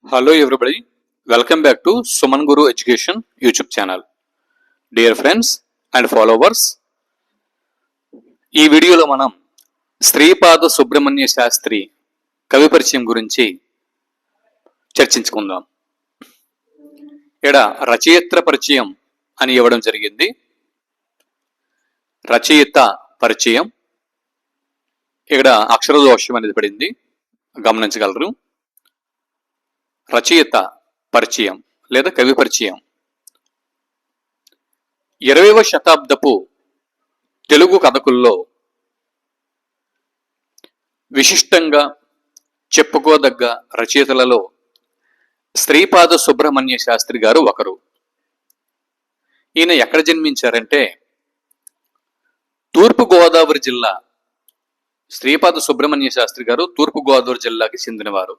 Hello everybody, welcome back to Suman Guru Education YouTube channel. Dear friends and followers, ఈ వీడియోలో మనం శ్రీపాద సుబ్రహ్మణ్య శాస్త్రి కవి పరిచయం గురించి చర్చించుకుందాం. ఇక్కడ రచయిత్ర పరిచయం అని ఇవ్వడం జరిగింది. రచయిత పరిచయం ఇక్కడ అక్షర దోషం అనేది పడింది, గమనించగలరు. రచయిత పరిచయం లేదా కవి పరిచయం 20వ శతాబ్దపు తెలుగు కథకుల్లో విశిష్టంగా చెప్పుకోదగ్గ రచయితలలో శ్రీపాద సుబ్రహ్మణ్య శాస్త్రి గారు ఒకరు. ఈయన ఎక్కడ జన్మించారంటే తూర్పుగోదావరి జిల్లా. శ్రీపాద సుబ్రహ్మణ్య శాస్త్రి గారు తూర్పుగోదావరి జిల్లాకి చెందినవారు.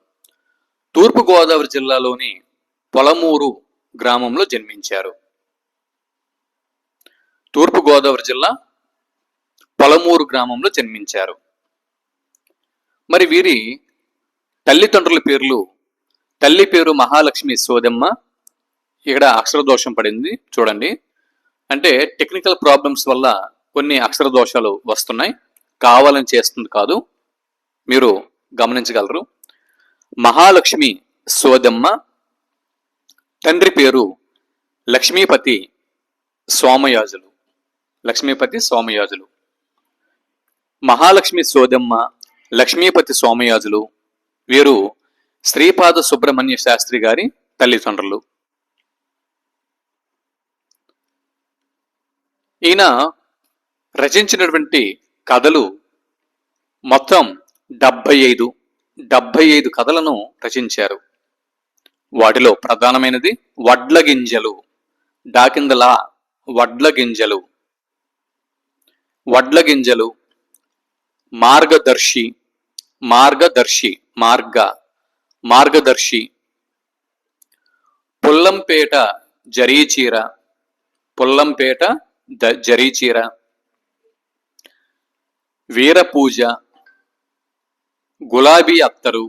తూర్పుగోదావరి జిల్లాలోని పొలమూరు గ్రామంలో జన్మించారు. తూర్పుగోదావరి జిల్లా పొలమూరు గ్రామంలో జన్మించారు. మరి వీరి తల్లిదండ్రుల పేర్లు, తల్లి పేరు మహాలక్ష్మి సోదమ్మ. ఇక్కడ అక్షర దోషం పడింది చూడండి. అంటే టెక్నికల్ ప్రాబ్లమ్స్ వల్ల కొన్ని అక్షర దోషాలు వస్తున్నాయి, కావాలని చేస్తుంది కాదు, మీరు గమనించగలరు. మహాలక్ష్మి సోదమ్మ, తండ్రి పేరు లక్ష్మీపతి సోమయాజులు. లక్ష్మీపతి సోమయాజులు. మహాలక్ష్మి సోదమ్మ, లక్ష్మీపతి సోమయాజులు వీరు శ్రీపాద సుబ్రహ్మణ్య శాస్త్రి గారి తల్లిదండ్రులు. ఈయన రచించినటువంటి కథలు మొత్తం 75 కథలను రచించారు. వాటిలో ప్రధానమైనది వడ్ల గింజలు, డాకిందల వడ్ల గింజలు, వడ్ల గింజలు, మార్గదర్శి, మార్గదర్శి, పుల్లంపేట జరీచీర, పుల్లంపేట జరీచీర, వీరపూజ, గులాబీ అత్తరు,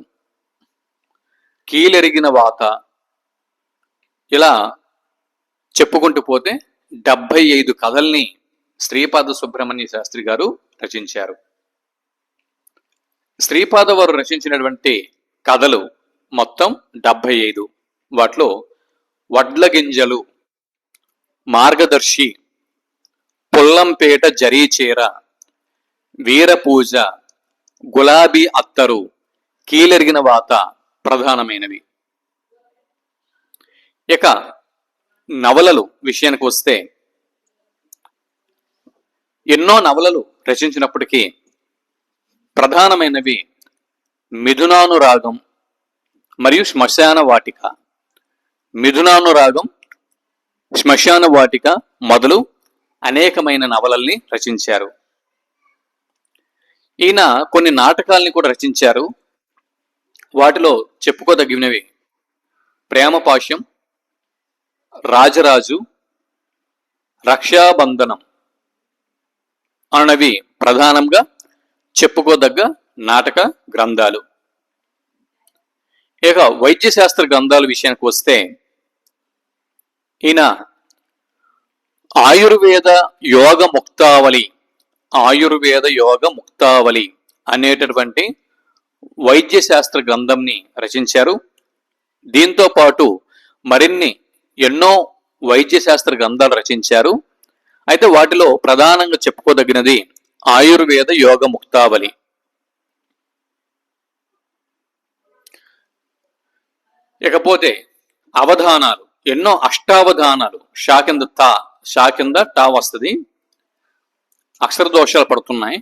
కీలెరిగిన వాత, ఇలా చెప్పుకుంటూ పోతే 75 కథల్ని శ్రీపాద సుబ్రహ్మణ్య శాస్త్రి గారు రచించారు. శ్రీపాద వారు రచించినటువంటి కథలు మొత్తం 75. వాటిలో వడ్ల గింజలు, మార్గదర్శి, పుల్లంపేట జరీచీర, వీరపూజ, గులాబీ అత్తరు, కీలెరిగిన వాత ప్రధానమైనవి. ఇక నవలలు విషయానికి వస్తే ఎన్నో నవలలు రచించినప్పటికీ ప్రధానమైనవి మిథునానురాగం మరియు శ్మశాన వాటిక. మిథునానురాగం, శ్మశాన వాటిక మొదలు అనేకమైన నవలల్ని రచించారు. ఈయన కొన్ని నాటకాల్ని కూడా రచించారు. వాటిలో చెప్పుకోదగినవి ప్రేమపాశం, రాజరాజు, రక్షాబంధనం అన్నవి ప్రధానంగా చెప్పుకోదగ్గ నాటక గ్రంథాలు. ఇక వైద్యశాస్త్ర గ్రంథాల విషయానికి వస్తే ఈయన ఆయుర్వేద యోగ ముక్తావళి అనేటటువంటి వైద్యశాస్త్ర గ్రంథంని రచించారు. దీంతో పాటు మరిన్ని ఎన్నో వైద్యశాస్త్ర గ్రంథాలు రచించారు. అయితే వాటిలో ప్రధానంగా చెప్పుకోదగినది ఆయుర్వేద యోగ ముక్తావళి. ఇకపోతే అవధానాలు, ఎన్నో అష్టావధానాలు. షా కింద టా వస్తుంది, అక్షర దోషాలు పడుతున్నాయి.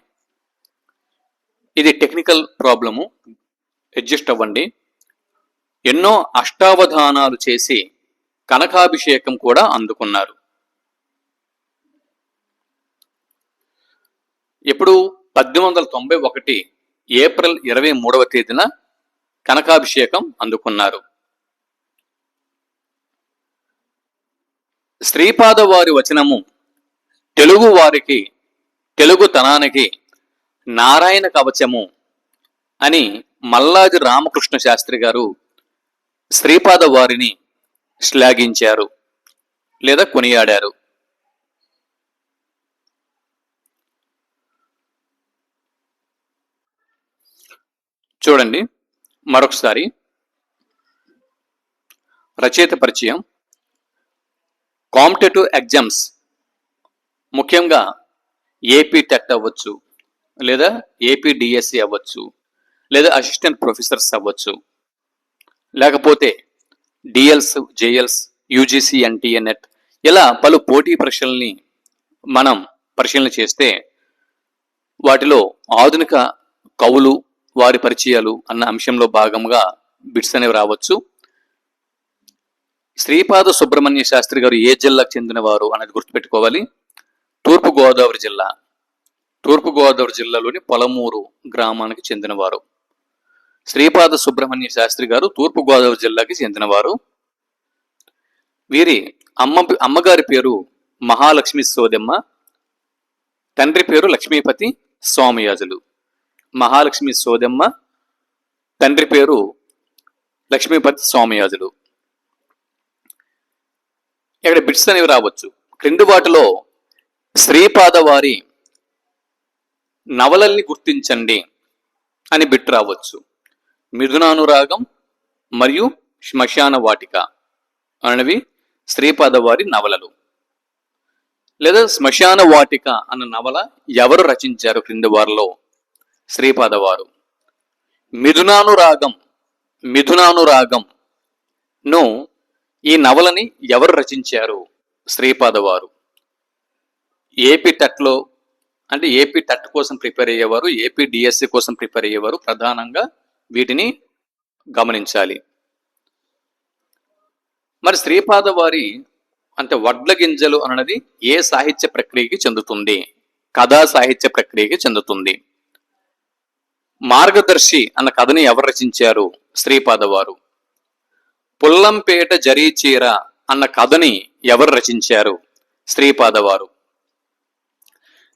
ఇది టెక్నికల్ ప్రాబ్లము, అడ్జస్ట్ అవ్వండి. ఎన్నో అష్టావధానాలు చేసి కనకాభిషేకం కూడా అందుకున్నారు. ఇప్పుడు 1891 ఏప్రిల్ 23వ తేదీన కనకాభిషేకం అందుకున్నారు. శ్రీపాద వారి వచనము తెలుగు వారికి, తెలుగుతనానికి నారాయణ కవచము అని మల్లాది రామకృష్ణ శాస్త్రి గారు శ్రీపాద వారిని శ్లాఘించారు లేదా కొనియాడారు? చూడండి మరొకసారి. రచయిత పరిచయం. కాంపిటేటివ్ ఎగ్జామ్స్, ముఖ్యంగా ఏపీ టెట్ అవ్వచ్చు, లేదా ఏపీ డిఎస్సి అవ్వచ్చు, లేదా అసిస్టెంట్ ప్రొఫెసర్స్ అవ్వచ్చు, లేకపోతే DLs, JLs, UGC, NTA, net, ఇలా పలు పోటీ పరీక్షల్ని మనం పరిశీలన చేస్తే వాటిలో ఆధునిక కవులు, వారి పరిచయాలు అన్న అంశంలో భాగంగా బిట్స్ అనేవి రావచ్చు. శ్రీపాద సుబ్రహ్మణ్య శాస్త్రి గారు ఏ జిల్లాకు చెందినవారు అనేది గుర్తుపెట్టుకోవాలి. తూర్పుగోదావరి జిల్లా. తూర్పుగోదావరి జిల్లాలోని పొలమూరు గ్రామానికి చెందినవారు. శ్రీపాద సుబ్రహ్మణ్య శాస్త్రి గారు తూర్పుగోదావరి జిల్లాకి చెందినవారు. వీరి అమ్మగారి పేరు మహాలక్ష్మి సోదెమ్మ, తండ్రి పేరు లక్ష్మీపతి సోమయాజులు. మహాలక్ష్మి సోదెమ్మ, తండ్రి పేరు లక్ష్మీపతి సోమయాజులు. ఇక్కడ బిట్స్ అనేవి రావచ్చు. క్రింది వాటిలో శ్రీపాద వారి నవలల్ని గుర్తించండి అని బిట్ రావచ్చు. మిథునానురాగం మరియు శ్మశాన వాటిక అనేవి శ్రీపాద వారి నవలలు. లేదా శ్మశాన వాటిక అన్న నవల ఎవరు రచించారు క్రింది వారిలో? శ్రీపాద వారు. మిథునానురాగంను ఈ నవలని ఎవరు రచించారు? శ్రీపాద వారు. ఏపీ టెట్లో, అంటే ఏపీ టెట్ కోసం ప్రిపేర్ అయ్యేవారు, ఏపీ డిఎస్సి కోసం ప్రిపేర్ అయ్యేవారు ప్రధానంగా వీటిని గమనించాలి. మరి శ్రీపాద వారి అంటే వడ్ల గింజలు అన్నది ఏ సాహిత్య ప్రక్రియకి చెందుతుంది? కథా సాహిత్య ప్రక్రియకి చెందుతుంది. మార్గదర్శి అన్న కథని ఎవరు రచించారు? శ్రీపాద వారు. పుల్లంపేట జరీచీర అన్న కథని ఎవరు రచించారు? శ్రీపాద వారు.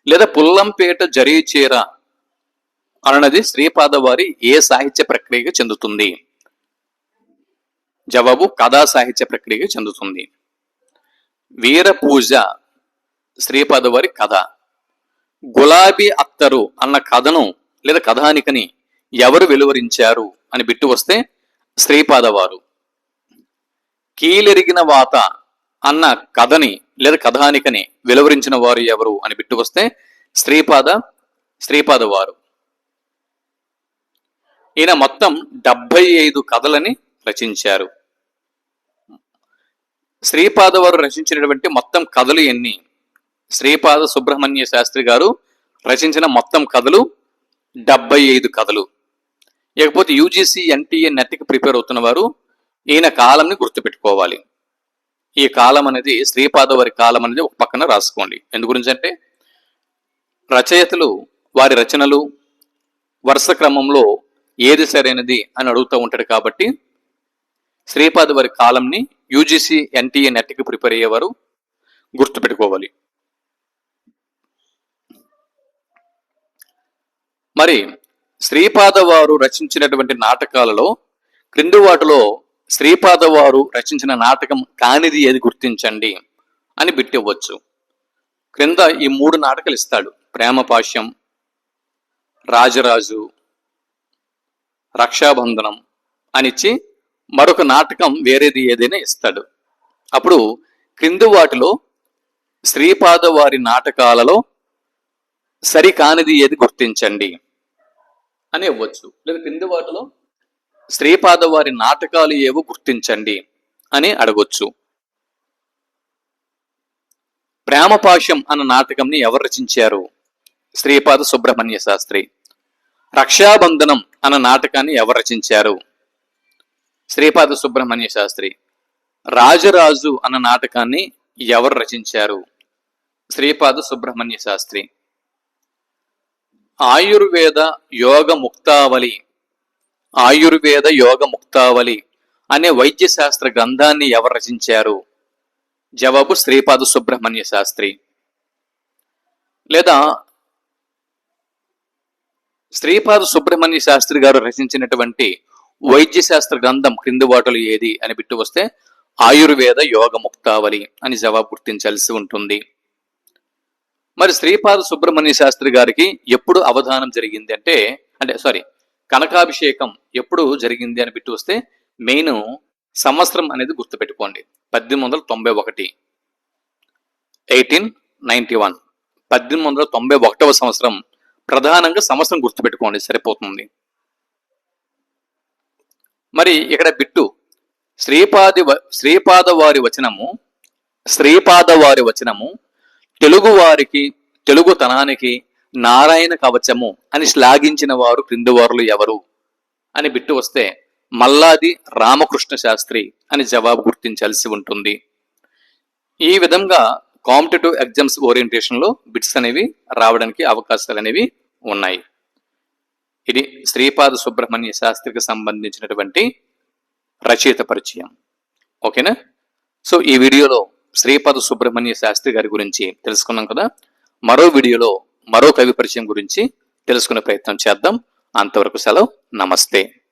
లేదా పుల్లంపేట జరీచీర అన్నది శ్రీపాద వారి ఏ సాహిత్య ప్రక్రియకి చెందుతుంది? జవాబు కథా సాహిత్య ప్రక్రియకి చెందుతుంది. వీరపూజ శ్రీపాద వారి కథ. గులాబీ అత్తరు అన్న కథను లేదా కథానికని ఎవరు వెలువరించారు అని బిట్టు వస్తే శ్రీపాద వారు. కీలెరిగిన వాత అన్న కథని లేదా కథానికని వెలువరించిన వారు ఎవరు అని బిట్టు వస్తే శ్రీపాద వారు. ఈయన మొత్తం 75 కథలని రచించారు. శ్రీపాద వారు రచించినటువంటి మొత్తం కథలు ఎన్ని? శ్రీపాద సుబ్రహ్మణ్య శాస్త్రి గారు రచించిన మొత్తం కథలు 75 కథలు. ఇకపోతే యూజీసీ, ఎన్టీఏ, నెట్కి ప్రిపేర్ అవుతున్న వారు ఈయన కాలంని గుర్తుపెట్టుకోవాలి. ఈ కాలం అనేది శ్రీపాద వారి కాలం అనేది ఒక పక్కన రాసుకోండి. ఎందు గురించి అంటే రచయితలు వారి రచనలు వరుస క్రమంలో ఏది సరైనది అని అడుగుతూ ఉంటాడు. కాబట్టి శ్రీపాద వారి కాలంని యూజీసీ, ఎన్టీఏ, నెట్కి ప్రిపేర్ అయ్యేవారు గుర్తుపెట్టుకోవాలి. మరి శ్రీపాద వారు రచించినటువంటి నాటకాలలో క్రింది వాటిలో శ్రీపాద వారు రచించిన నాటకం కానిది ఏది గుర్తించండి అని బిట్టివ్వచ్చు. క్రింద ఈ 3 నాటకాలు ఇస్తాడు. ప్రేమపాశ్యం, రాజరాజు, రక్షాబంధనం అనిచ్చి మరొక నాటకం వేరేది ఏదైనా ఇస్తాడు. అప్పుడు క్రింది వాటిలో శ్రీపాద వారి నాటకాలలో సరికానిది ఏది గుర్తించండి అని ఇవ్వచ్చు. లేదా క్రింది వాటిలో శ్రీపాద వారి నాటకాలు ఏవో గుర్తించండి అని అడగొచ్చు. ప్రేమపాశం అన్న నాటకంని ఎవరు రచించారు? శ్రీపాద సుబ్రహ్మణ్య శాస్త్రి. రక్షాబంధనం అన్న నాటకాన్ని ఎవరు రచించారు? శ్రీపాద సుబ్రహ్మణ్య శాస్త్రి. రాజరాజు అన్న నాటకాన్ని ఎవరు రచించారు? శ్రీపాద సుబ్రహ్మణ్య శాస్త్రి. ఆయుర్వేద యోగ ముక్తావళి అనే వైద్య శాస్త్ర గ్రంథాన్ని ఎవరు రచించారు? జవాబు శ్రీపాద సుబ్రహ్మణ్య శాస్త్రి. లేదా శ్రీపాద సుబ్రహ్మణ్య శాస్త్రి గారు రచించినటువంటి వైద్య శాస్త్ర గ్రంథం క్రింది వాటిలో ఏది అని బిట్టు వస్తే ఆయుర్వేద యోగ ముక్తావళి అని జవాబు గుర్తించాల్సి ఉంటుంది. మరి శ్రీపాద సుబ్రహ్మణ్య శాస్త్రి గారికి ఎప్పుడు అవధానం జరిగింది అంటే కనకాభిషేకం ఎప్పుడు జరిగింది అని బిట్టు వస్తే మెయిన్ సంవత్సరం అనేది గుర్తుపెట్టుకోండి. 1891 1891 1891వ సంవత్సరం. ప్రధానంగా సంవత్సరం గుర్తుపెట్టుకోండి సరిపోతుంది. మరి ఇక్కడ బిట్టు శ్రీపాద వారి వచనము తెలుగుతనానికి నారాయణ కవచము అని శ్లాఘించిన వారు క్రింది వారులు ఎవరు అని బిట్టు వస్తే మల్లాది రామకృష్ణ శాస్త్రి అని జవాబు గుర్తించాల్సి ఉంటుంది. ఈ విధంగా కాంపిటేటివ్ ఎగ్జామ్స్ ఓరియంటేషన్ లో బిట్స్ అనేవి రావడానికి అవకాశాలు అనేవి ఉన్నాయి. ఇది శ్రీపాద సుబ్రహ్మణ్య శాస్త్రికి సంబంధించినటువంటి రచయిత పరిచయం. ఓకేనా? సో ఈ వీడియోలో శ్రీపాద సుబ్రహ్మణ్య శాస్త్రి గారి గురించి తెలుసుకున్నాం కదా. మరో వీడియోలో మరో కవి పరిచయం గురించి తెలుసుకునే ప్రయత్నం చేద్దాం. అంతవరకు సెలవు. నమస్తే.